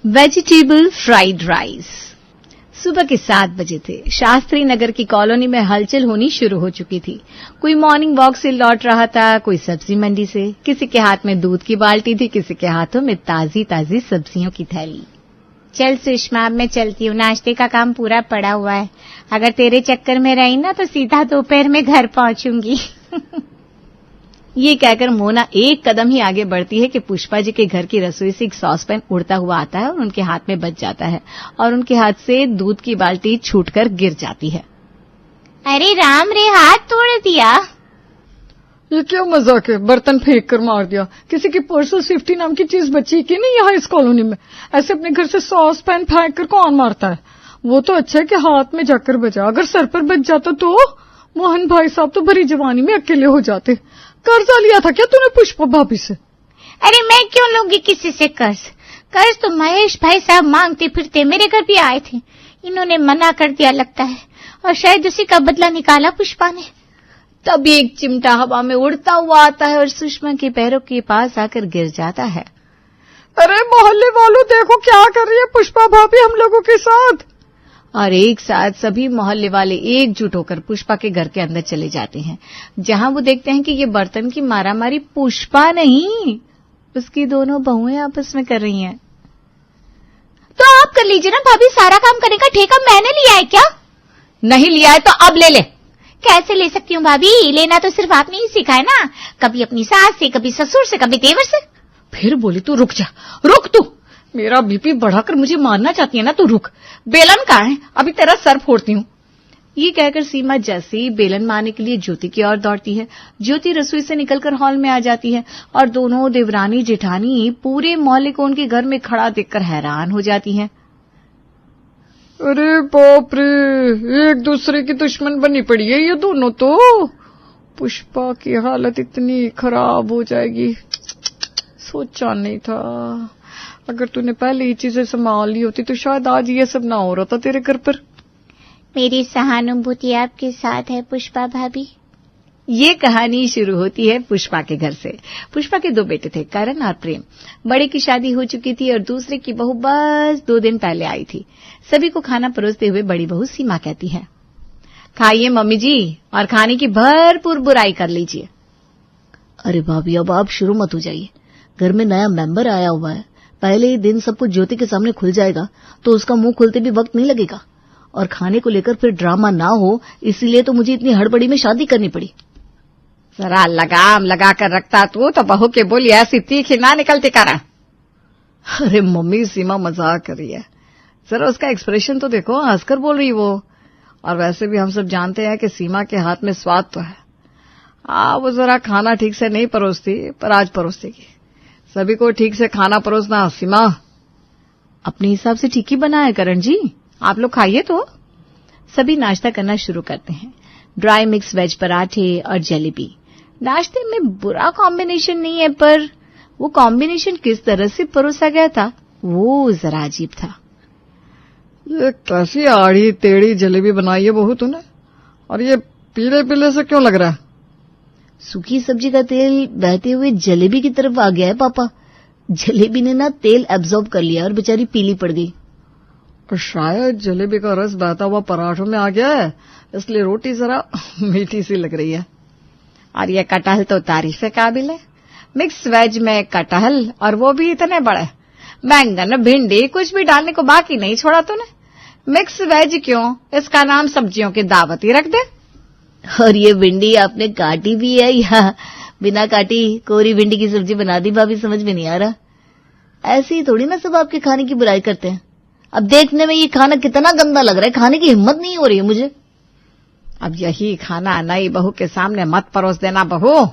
Vegetable fried rice. सुबह के 7 बजे थे। शास्त्री नगर की कॉलोनी में हलचल होनी शुरू हो चुकी थी। कोई मॉर्निंग वॉक से लौट रहा था, कोई सब्जी मंडी से। किसी के हाथ में दूध की बाल्टी थी, किसी के हाथों में ताजी ताजी सब्जियों की थैली। चल सुषमा, अब मैं चलती हूँ, नाश्ते का काम पूरा पड़ा हुआ है। अगर तेरे चक्कर में रही ना तो सीधा दोपहर में घर पहुंचूंगी। ये कहकर मोना एक कदम ही आगे बढ़ती है कि पुष्पा जी के घर की रसोई से एक सॉसपैन उड़ता हुआ आता है और उनके हाथ में बच जाता है और उनके हाथ से दूध की बाल्टी छूटकर गिर जाती है। अरे राम रे, हाथ तोड़ दिया। ये क्या मजाक है, बर्तन फेंक कर मार दिया। किसी की पर्सनल सेफ्टी नाम की चीज बची कि नहीं यहाँ इस कॉलोनी में? ऐसे अपने घर से सॉस पैन फेंक कर कौन मारता है? वो तो अच्छा है कि हाथ में जाकर बचा, अगर सर पर बच जाता तो मोहन भाई साहब तो भरी जवानी में अकेले हो जाते। कर्जा लिया था क्या तूने पुष्पा भाभी से? अरे मैं क्यों लूंगी किसी से कर्ज तो महेश भाई साहब मांगते फिरते मेरे घर भी आए थे। इन्होंने मना कर दिया लगता है, और शायद उसी का बदला निकाला पुष्पा ने। तब एक चिमटा हवा में उड़ता हुआ आता है और सुषमा के पैरों के पास आकर गिर जाता है। अरे मोहल्ले वालों, देखो क्या कर रही है पुष्पा भाभी हम लोगों के साथ। और एक साथ सभी मोहल्ले वाले एकजुट होकर पुष्पा के घर के अंदर चले जाते हैं, जहां वो देखते हैं कि ये बर्तन की मारामारी पुष्पा नहीं, उसकी दोनों बहुएं आपस में कर रही हैं। तो आप कर लीजिए ना भाभी, सारा काम करने का ठेका मैंने लिया है क्या? नहीं लिया है तो अब ले ले। कैसे ले सकती हूँ भाभी? लेना तो सिर्फ आपने ही सीखा है ना, कभी अपनी सास से, कभी ससुर से, कभी देवर से। फिर बोली तू रुक जा, रुक तू, मेरा बीपी बढ़ाकर मुझे मारना चाहती है ना, तू रुक। बेलन कहाँ है? अभी तेरा सर फोड़ती हूँ। ये कहकर सीमा जैसे ही बेलन मारने के लिए ज्योति की ओर दौड़ती है। ज्योति रसोई से निकलकर हॉल में आ जाती है और दोनों देवरानी जेठानी पूरे मोहल्ले को उनके घर में खड़ा देखकर हैरान हो जाती हैं। अरे बाप रे, एक दूसरे की दुश्मन बनी पड़ी है ये दोनों तो। पुष्पा की हालत इतनी खराब हो जाएगी, सोचा नहीं था। अगर तूने पहले ये चीजें संभाल ली होती तो शायद आज ये सब ना हो रहा था तेरे घर पर। मेरी सहानुभूति आपके साथ है पुष्पा भाभी। ये कहानी शुरू होती है पुष्पा के घर से। पुष्पा के 2 बेटे थे, करण और प्रेम। बड़े की शादी हो चुकी थी और दूसरे की बहू बस 2 दिन पहले आई थी। सभी को खाना परोसते हुए बड़ी बहू सीमा कहती है, खाइए मम्मी जी, और खाने की भरपूर बुराई कर लीजिए। अरे भाभी, अब आप शुरू मत हो जाइए। घर में नया मेंबर आया हुआ है, पहले ही दिन सब कुछ ज्योति के सामने खुल जाएगा तो उसका मुंह खुलते भी वक्त नहीं लगेगा। और खाने को लेकर फिर ड्रामा ना हो, इसीलिए तो मुझे इतनी हड़बड़ी में शादी करनी पड़ी। जरा लगाम लगा कर रखता तू तो बहू के बोली ऐसी तीखी ना निकलती करा। अरे मम्मी, सीमा मजाक कर रही है, जरा उसका एक्सप्रेशन तो देखो, हंसकर बोल रही वो। और वैसे भी हम सब जानते हैं कि सीमा के हाथ में स्वाद तो है। वो जरा खाना ठीक से नहीं परोसती, पर आज परोस देगी। सभी को ठीक से खाना परोसना सीमा। अपने हिसाब से ठीक ही बना है करण जी, आप लोग खाइए तो। सभी नाश्ता करना शुरू करते हैं। ड्राई मिक्स वेज पराठे और जलेबी। नाश्ते में बुरा कॉम्बिनेशन नहीं है, पर वो कॉम्बिनेशन किस तरह से परोसा गया था वो जरा अजीब था। ये कैसी आड़ी टेढ़ी जलेबी बनाई है बहू तूने, और ये पीले पीले से क्यों लग रहा है? सूखी सब्जी का तेल बहते हुए जलेबी की तरफ आ गया है पापा। जलेबी ने ना तेल एब्जॉर्ब कर लिया और बेचारी पीली पड़ गई। और शायद जलेबी का रस बहता हुआ पराठों में आ गया है, इसलिए रोटी जरा मीठी सी लग रही है। और ये कटहल तो तारीफ के काबिल है। मिक्स वेज में कटहल, और वो भी इतने बड़े। बैंगन भिंडी कुछ भी डालने को बाकी नहीं छोड़ा तूने। मिक्स वेज क्यों, इसका नाम सब्जियों की दावत ही रख दे। और ये भिंडी आपने काटी भी है या बिना काटी कोरी भिंडी की सब्जी बना दी भाभी? समझ में नहीं आ रहा। ऐसे ही थोड़ी ना सब आपके खाने की बुराई करते हैं। अब देखने में ये खाना कितना गंदा लग रहा है, खाने की हिम्मत नहीं हो रही है मुझे। अब यही खाना नई बहू के सामने मत परोस देना बहू।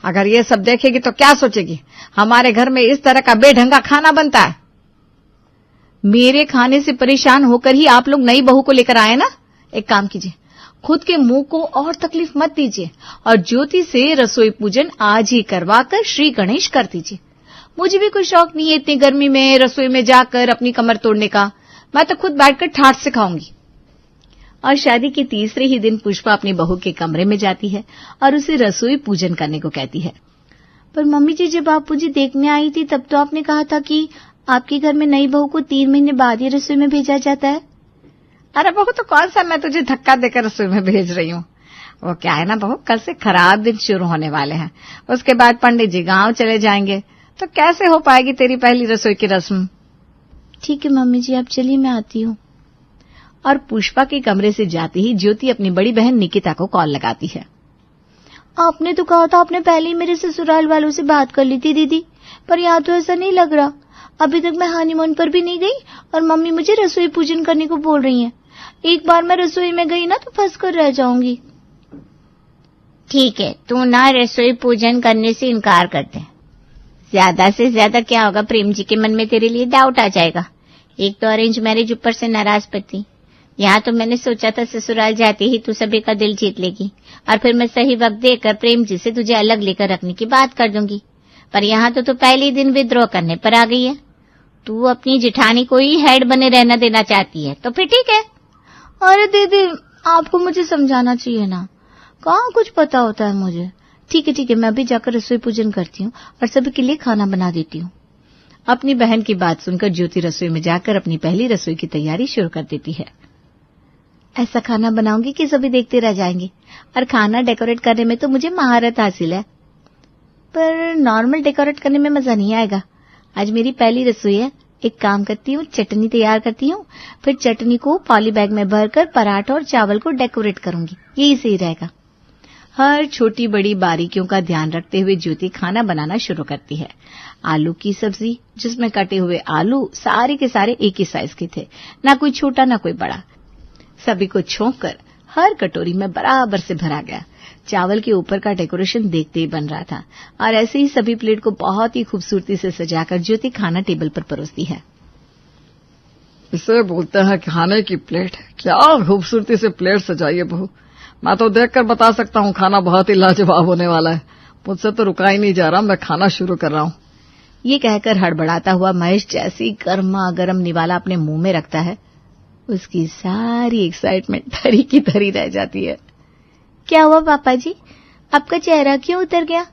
अगर ये सब देखेगी तो क्या सोचेगी, हमारे घर में इस तरह का बेढंगा खाना बनता है। मेरे खाने से परेशान होकर ही आप लोग नई बहू को लेकर आए ना। एक काम कीजिए, खुद के मुंह को और तकलीफ मत दीजिए और ज्योति से रसोई पूजन आज ही करवाकर श्री गणेश कर दीजिए। मुझे भी कोई शौक नहीं है इतनी गर्मी में रसोई में जाकर अपनी कमर तोड़ने का। मैं तो खुद बैठकर ठाठ से खाऊंगी। और शादी के तीसरे ही दिन पुष्पा अपनी बहू के कमरे में जाती है और उसे रसोई पूजन करने को कहती है। पर मम्मी जी, जब आप मुझे देखने आई थी तब तो आपने कहा था कि आपके घर में नई बहू को 3 महीने बाद ही रसोई में भेजा जाता है? अरे बहू, तो कौन सा मैं तुझे धक्का देकर रसोई में भेज रही हूँ। वो क्या है ना बहू, कल से खराब दिन शुरू होने वाले हैं। उसके बाद पंडित जी गांव चले जाएंगे, तो कैसे हो पाएगी तेरी पहली रसोई की रस्म। ठीक है मम्मी जी, आप चलिए, मैं आती हूँ। और पुष्पा के कमरे से जाती ही ज्योति अपनी बड़ी बहन निकिता को कॉल लगाती है। आपने तो कहा था आपने पहले ही मेरे ससुराल वालों से बात कर ली थी दीदी, पर यहाँ तो ऐसा नहीं लग रहा। अभी तक मैं हनीमून पर भी नहीं गई और मम्मी मुझे रसोई पूजन करने को बोल रही हैं। एक बार मैं रसोई में गई ना तो फंस कर रह जाऊंगी। ठीक है, तू ना रसोई पूजन करने से इनकार कर दे। ज्यादा से ज्यादा क्या होगा, प्रेम जी के मन में तेरे लिए डाउट आ जाएगा। एक तो अरेंज मैरिज, ऊपर से नाराज पति। यहाँ तो मैंने सोचा था ससुराल जाते ही तू सभी का दिल जीत लेगी और फिर मैं सही वक्त देकर प्रेम जी से तुझे अलग लेकर रखने की बात कर दूंगी, पर यहाँ तो तू पहले ही दिन विद्रोह करने पर आ गई है। तू अपनी जिठानी को ही हेड बने रहना देना चाहती है, तो फिर ठीक है। अरे दीदी, आपको मुझे समझाना चाहिए ना, कहाँ कुछ पता होता है मुझे। ठीक है, मैं अभी जाकर रसोई पूजन करती हूँ और सभी के लिए खाना बना देती हूँ। अपनी बहन की बात सुनकर ज्योति रसोई में जाकर अपनी पहली रसोई की तैयारी शुरू कर देती है। ऐसा खाना बनाऊंगी कि सभी देखते रह जाएंगे, और खाना डेकोरेट करने में तो मुझे महारत हासिल है, पर नॉर्मल डेकोरेट करने में मजा नहीं आएगा। आज मेरी पहली रसोई है। एक काम करती हूँ, चटनी तैयार करती हूँ, फिर चटनी को पॉली बैग में भरकर पराठा और चावल को डेकोरेट करूंगी, यही सही रहेगा। हर छोटी बड़ी बारीकियों का ध्यान रखते हुए ज्योति खाना बनाना शुरू करती है। आलू की सब्जी, जिसमें कटे हुए आलू सारे के सारे एक ही साइज के थे, ना कोई छोटा ना कोई बड़ा। सभी को छोंककर हर कटोरी में बराबर से भरा गया। चावल के ऊपर का डेकोरेशन देखते ही बन रहा था और ऐसे ही सभी प्लेट को बहुत ही खूबसूरती से सजाकर ज्योति खाना टेबल पर परोसती है। इसे बोलते हैं खाने की प्लेट। क्या खूबसूरती से प्लेट सजाई है बहू। मैं तो देखकर बता सकता हूँ खाना बहुत ही लाजवाब होने वाला है। मुझसे तो रुका ही नहीं जा रहा, मैं खाना शुरू कर रहा हूँ। ये कहकर हड़बड़ाता हुआ महेश जैसी गर्मा गर्म निवाला अपने मुंह में रखता है, उसकी सारी एक्साइटमेंट धरी की धरी रह जाती है। क्या हुआ पापा जी, आपका चेहरा क्यों उतर गया?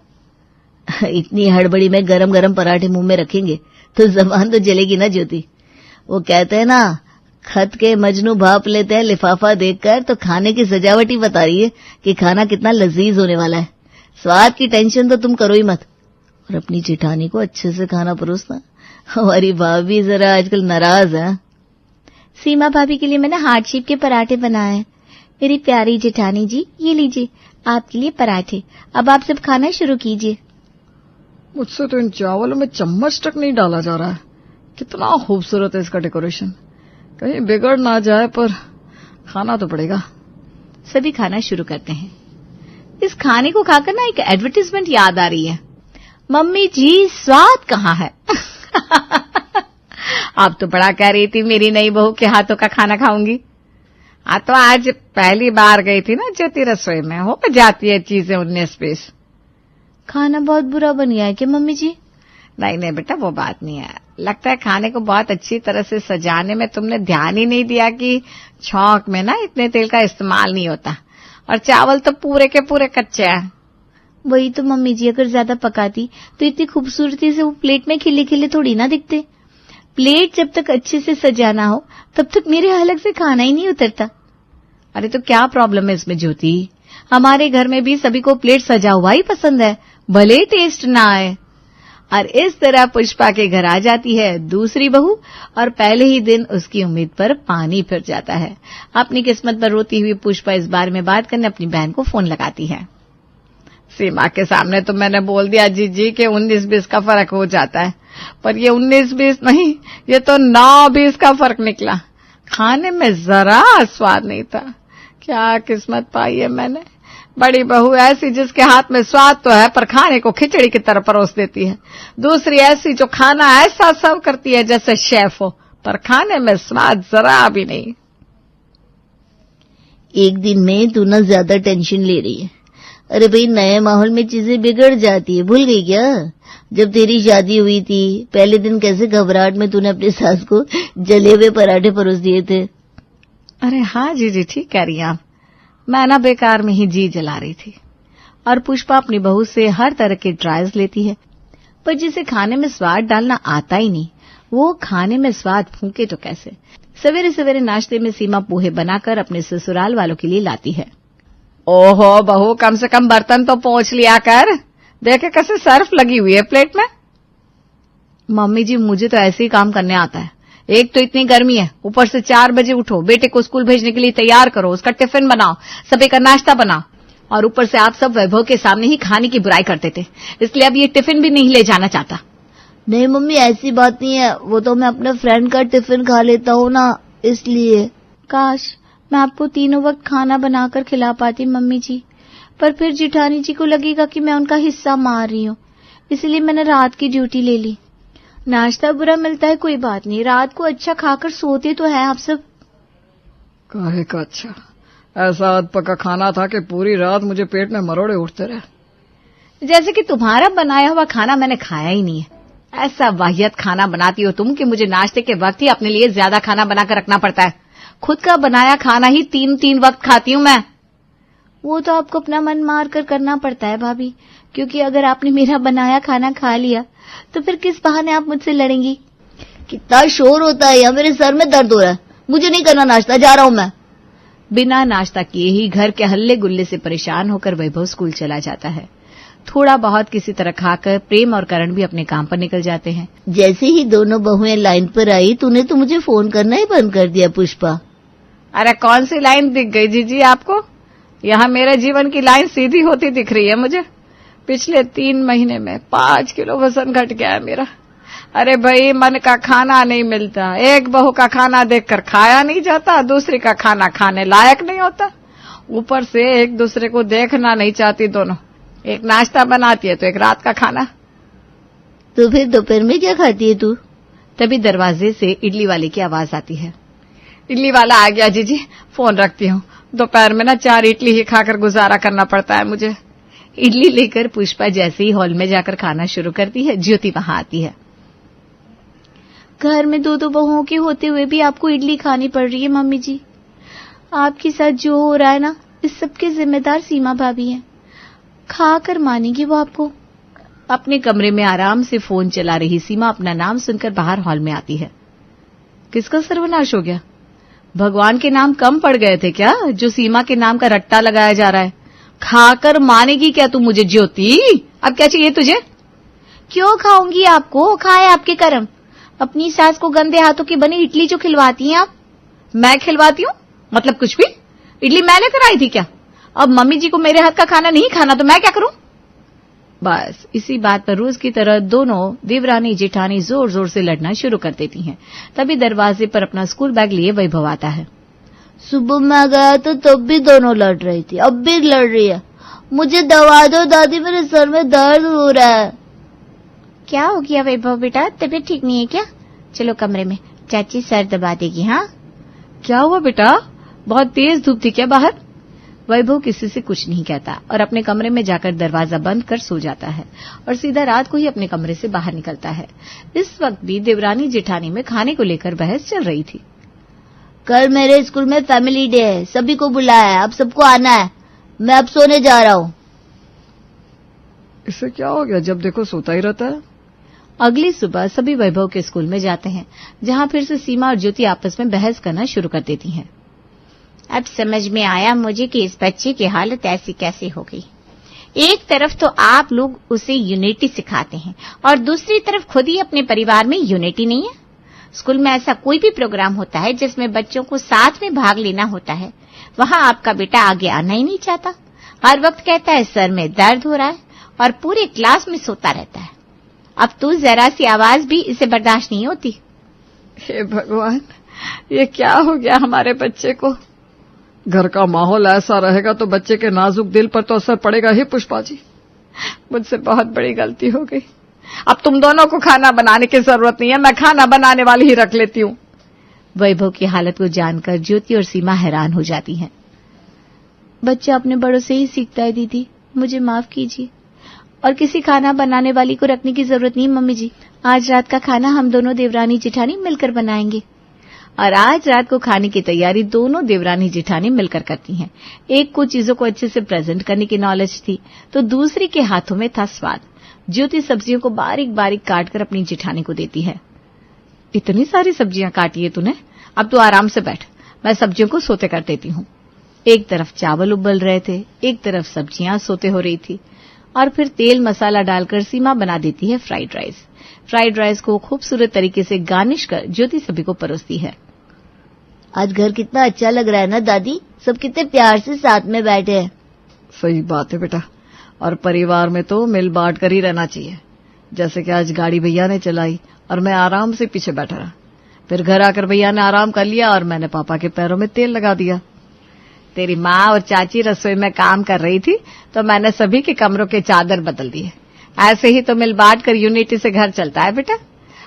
इतनी हड़बड़ी में गरम गरम पराठे मुंह में रखेंगे तो जबान तो जलेगी ना ज्योति। वो कहते हैं ना, खत के मजनू भाप लेते हैं लिफाफा देखकर, तो खाने की सजावट ही बता रही है कि खाना कितना लजीज होने वाला है। स्वाद की टेंशन तो तुम करो ही मत, और अपनी जेठानी को अच्छे से खाना परोसना। हमारी भाभी जरा आजकल नाराज है। सीमा भाभी के लिए मैंने हार्ट शेप के पराठे बनाए हैं। मेरी प्यारी जेठानी जी, ये लीजिए आपके लिए पराठे। अब आप सब खाना शुरू कीजिए। मुझसे तो इन चावलों में चम्मच तक नहीं डाला जा रहा है। कितना खूबसूरत है इसका डेकोरेशन, कहीं बिगड़ ना जाए, पर खाना तो पड़ेगा। सभी खाना शुरू करते हैं। इस खाने को खाकर ना एक एडवर्टाइजमेंट याद आ रही है। मम्मी जी, स्वाद कहाँ है? आप तो बड़ा कह रही थी मेरी नई बहू के हाथों का खाना खाऊंगी। तो आज पहली बार गई थी ना ज्योति रसोई में, हो जाती है चीजें 19-20। खाना बहुत बुरा बन गया है क्या मम्मी जी? नहीं बेटा, वो बात नहीं है। लगता है खाने को बहुत अच्छी तरह से सजाने में तुमने ध्यान ही नहीं दिया कि छौंक में ना इतने तेल का इस्तेमाल नहीं होता, और चावल तो पूरे के पूरे कच्चे हैं। वही तो मम्मी जी, अगर ज्यादा पकाती तो इतनी खूबसूरती से वो प्लेट में खिले खिले थोड़ी ना दिखते। प्लेट जब तक अच्छे से सजाना हो तब तक मेरे हलक से खाना ही नहीं उतरता। अरे तो क्या प्रॉब्लम है इसमें ज्योति? हमारे घर में भी सभी को प्लेट सजा हुआ ही पसंद है, भले टेस्ट ना आए। और इस तरह पुष्पा के घर आ जाती है दूसरी बहू, और पहले ही दिन उसकी उम्मीद पर पानी फिर जाता है। अपनी किस्मत पर रोती हुई पुष्पा इस बारे में बात करने अपनी बहन को फोन लगाती है। सीमा के सामने तो मैंने बोल दिया जीजी के 19-20 का फर्क हो जाता है, पर ये 19-20 नहीं, ये तो 9-20 का फर्क निकला। खाने में जरा स्वाद नहीं था। क्या किस्मत पाई है मैंने। बड़ी बहू ऐसी जिसके हाथ में स्वाद तो है पर खाने को खिचड़ी की तरह परोस देती है। दूसरी ऐसी जो खाना ऐसा सर्व करती है जैसे शेफ हो, पर खाने में स्वाद जरा भी नहीं। एक दिन में तू ना ज्यादा टेंशन ले रही है। अरे भाई, नए माहौल में चीजें बिगड़ जाती है, भूल गई क्या? जब तेरी शादी हुई थी पहले दिन कैसे घबराहट में तूने अपनी सास को जले हुए पराठे परोस दिए थे। अरे हाँ जी, ठीक कह रही हैं आप। मैं ना बेकार में ही जी जला रही थी। और पुष्पा अपनी बहू से हर तरह के ट्रायल्स लेती है, पर जिसे खाने में स्वाद डालना आता ही नहीं, वो खाने में स्वाद फूंके तो कैसे। सवेरे सवेरे नाश्ते में सीमा पोहे बनाकर अपने ससुराल वालों के लिए लाती है। ओहो बहू, कम से कम बर्तन तो पोंछ लिया कर, देखे कैसे सर्फ लगी हुई है प्लेट में। मम्मी जी, मुझे तो ऐसे ही काम करने आता है। एक तो इतनी गर्मी है, ऊपर से 4 बजे उठो, बेटे को स्कूल भेजने के लिए तैयार करो, उसका टिफिन बनाओ, सभी का नाश्ता बनाओ, और ऊपर से आप सब वैभव के सामने ही खाने की बुराई करते थे, इसलिए अब ये टिफिन भी नहीं ले जाना चाहता। नहीं मम्मी, ऐसी बात नहीं है, वो तो मैं अपने फ्रेंड का टिफिन खा लेता हूँ ना, इसलिए। काश मैं आपको तीनों वक्त खाना बनाकर खिला पाती मम्मी जी, पर फिर जिठानी जी को लगेगा कि मैं उनका हिस्सा मार रही हूँ, इसलिए मैंने रात की ड्यूटी ले ली। नाश्ता बुरा मिलता है कोई बात नहीं, रात को अच्छा खाकर सोते तो है आप सब। काहे का अच्छा, ऐसा अध पका खाना था कि पूरी रात मुझे पेट में मरोड़े उठते रहे। जैसे कि तुम्हारा बनाया हुआ खाना मैंने खाया ही नहीं है। ऐसा वाहियत खाना बनाती हो तुम कि मुझे नाश्ते के वक्त ही अपने लिए ज्यादा खाना बनाकर रखना पड़ता है। खुद का बनाया खाना ही 3-3 वक्त खाती हूँ मैं। वो तो आपको अपना मन मार कर करना पड़ता है भाभी, क्योंकि अगर आपने मेरा बनाया खाना खा लिया तो फिर किस बहाने आप मुझसे लड़ेंगी। कितना शोर होता है यहाँ, मेरे सर में दर्द हो रहा है, मुझे नहीं करना नाश्ता, जा रहा हूँ मैं। बिना नाश्ता किए ही घर के हल्ले गुल्ले से परेशान होकर वैभव स्कूल चला जाता है। थोड़ा बहुत किसी तरह खाकर प्रेम और करण भी अपने काम पर निकल जाते हैं। जैसे ही दोनों बहुएं लाइन पर आई, तूने तो मुझे फोन करना ही बंद कर दिया पुष्पा। अरे कौन सी लाइन दिख गई जीजी आपको? यहाँ मेरे जीवन की लाइन सीधी होती दिख रही है मुझे। पिछले 3 महीने में 5 किलो वजन घट गया है मेरा। अरे भाई, मन का खाना नहीं मिलता, एक बहू का खाना देखकर खाया नहीं जाता, दूसरी का खाना खाने लायक नहीं होता, ऊपर से एक दूसरे को देखना नहीं चाहती दोनों। एक नाश्ता बनाती है तो एक रात का खाना। तो फिर दोपहर में क्या खाती है तू? तभी दरवाजे से इडली वाले की आवाज आती है। इडली वाला आ गया जीजी, फोन रखती हूँ। दोपहर में ना 4 इडली ही खाकर गुजारा करना पड़ता है मुझे। इडली लेकर पुष्पा जैसे ही हॉल में जाकर खाना शुरू करती है, ज्योति वहां आती है। घर में 2 बहुओं के होते हुए भी आपको इडली खानी पड़ रही है मम्मी जी। आपके साथ जो हो रहा है ना, इस सब के जिम्मेदार सीमा भाभी हैं। खाकर मानेगी वो आपको। अपने कमरे में आराम से फोन चला रही सीमा अपना नाम सुनकर बाहर हॉल में आती है। किसका सर्वनाश हो गया? भगवान के नाम कम पड़ गए थे क्या, जो सीमा के नाम का रट्टा लगाया जा रहा है? खाकर मानेगी क्या तू मुझे ज्योति? अब क्या चाहिए तुझे? क्यों खाऊंगी आपको, खाए आपके कर्म। अपनी सास को गंदे हाथों की बनी इडली जो खिलवाती हैं आप। मैं खिलवाती हूँ? मतलब कुछ भी? इडली मैं लेकर आई थी क्या? अब मम्मी जी को मेरे हाथ का खाना नहीं खाना तो मैं क्या करूं? बस इसी बात पर रोज की तरह दोनों देवरानी जेठानी जोर जोर से लड़ना शुरू कर देती हैं। तभी दरवाजे पर अपना स्कूल बैग लिए वैभव आता है। सुबह मैं गया तो तब भी दोनों लड़ रही थी, अब भी लड़ रही है। मुझे दवा दो दादी, मेरे सर में दर्द हो रहा है। क्या हो गया वैभव बेटा, तबीयत ठीक नहीं है क्या? चलो कमरे में, चाची सर दबा देगी। हाँ क्या हुआ बेटा, बहुत तेज धूप थी क्या बाहर? वैभव किसी से कुछ नहीं कहता और अपने कमरे में जाकर दरवाजा बंद कर सो जाता है और सीधा रात को ही अपने कमरे से बाहर निकलता है। इस वक्त भी देवरानी जेठानी में खाने को लेकर बहस चल रही थी। कल मेरे स्कूल में फैमिली डे है, सभी को बुलाया है, अब सबको आना है। मैं अब सोने जा रहा हूँ। इससे क्या हो गया, जब देखो सोता ही रहता है। अगली सुबह सभी वैभव के स्कूल में जाते हैं, जहां फिर से सीमा और ज्योति आपस में बहस करना शुरू कर देती हैं। अब समझ में आया मुझे कि इस बच्चे की हालत ऐसी कैसे हो गई। एक तरफ तो आप लोग उसे यूनिटी सिखाते हैं और दूसरी तरफ खुद ही अपने परिवार में यूनिटी नहीं है। स्कूल में ऐसा कोई भी प्रोग्राम होता है जिसमें बच्चों को साथ में भाग लेना होता है, वहां आपका बेटा आगे आना ही नहीं चाहता। हर वक्त कहता है सर में दर्द हो रहा है और पूरे क्लास में सोता रहता है। अब तो जरा सी आवाज भी इसे बर्दाश्त नहीं होती। हे भगवान, ये क्या हो गया हमारे बच्चे को। घर का माहौल ऐसा रहेगा तो बच्चे के नाजुक दिल पर तो असर पड़ेगा ही पुष्पा जी। मुझसे बहुत बड़ी गलती हो गई। अब तुम दोनों को खाना बनाने की जरूरत नहीं है, मैं खाना बनाने वाली ही रख लेती हूँ। वैभव की हालत को जानकर ज्योति और सीमा हैरान हो जाती हैं। बच्चा अपने बड़ों से ही सीखता है दीदी, मुझे माफ कीजिए। और किसी खाना बनाने वाली को रखने की जरूरत नहीं मम्मी जी। आज रात का खाना हम दोनों देवरानी जेठानी मिलकर बनाएंगे। और आज रात को खाने की तैयारी दोनों देवरानी जेठानी मिलकर करती हैं। एक को चीजों को अच्छे से प्रेजेंट करने की नॉलेज थी तो दूसरी के हाथों में था स्वाद। ज्योति सब्जियों को बारीक बारीक काटकर अपनी जेठानी को देती है। इतनी सारी सब्जियां काटी है तूने। अब तू आराम से बैठ, मैं सब्जियों को सोते कर देती हूँ। एक तरफ चावल उबल रहे थे, एक तरफ सब्जियां सोते हो रही थी, और फिर तेल मसाला डालकर सीमा बना देती है फ्राइड राइस। फ्राइड राइस को खूबसूरत तरीके से गार्निश कर ज्योति सभी को परोसती है। आज घर कितना अच्छा लग रहा है ना दादी, सब कितने प्यार से साथ में बैठे हैं। सही बात है बेटा, और परिवार में तो मिल बांट कर ही रहना चाहिए। जैसे कि आज गाड़ी भैया ने चलाई और मैं आराम से पीछे बैठा रहा, फिर घर आकर भैया ने आराम कर लिया और मैंने पापा के पैरों में तेल लगा दिया। तेरी माँ और चाची रसोई में काम कर रही थी तो मैंने सभी के कमरों के चादर बदल दिए। ऐसे ही तो मिल बांट कर यूनिटी से घर चलता है बेटा।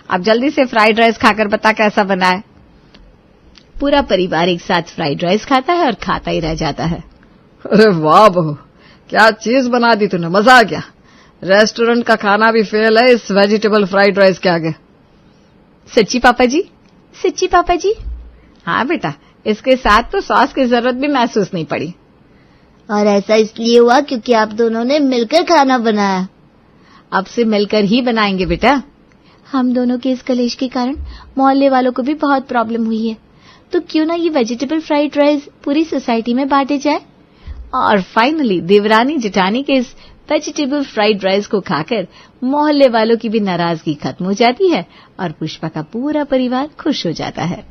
अब जल्दी से फ्राइड राइस खाकर बता कैसा बना है। पूरा परिवार एक साथ फ्राइड राइस खाता है और खाता ही रह जाता है। अरे वाह बहू, क्या चीज बना दी तूने, मजा आ गया। रेस्टोरेंट का खाना भी फेल है इस वेजिटेबल फ्राइड राइस के आगे। सच्ची पापा जी? सच्ची पापा जी? हाँ बेटा, इसके साथ तो सॉस की जरूरत भी महसूस नहीं पड़ी। और ऐसा इसलिए हुआ क्योंकि आप दोनों ने मिलकर खाना बनाया। अब से मिलकर ही बनाएंगे बेटा। हम दोनों के इस कलेश के कारण मोहल्ले वालों को भी बहुत प्रॉब्लम हुई है, तो क्यों ना ये वेजिटेबल फ्राइड राइस पूरी सोसाइटी में बांटे जाए। और फाइनली देवरानी जेठानी के इस वेजिटेबल फ्राइड राइस को खाकर मोहल्ले वालों की भी नाराजगी खत्म हो जाती है और पुष्पा का पूरा परिवार खुश हो जाता है।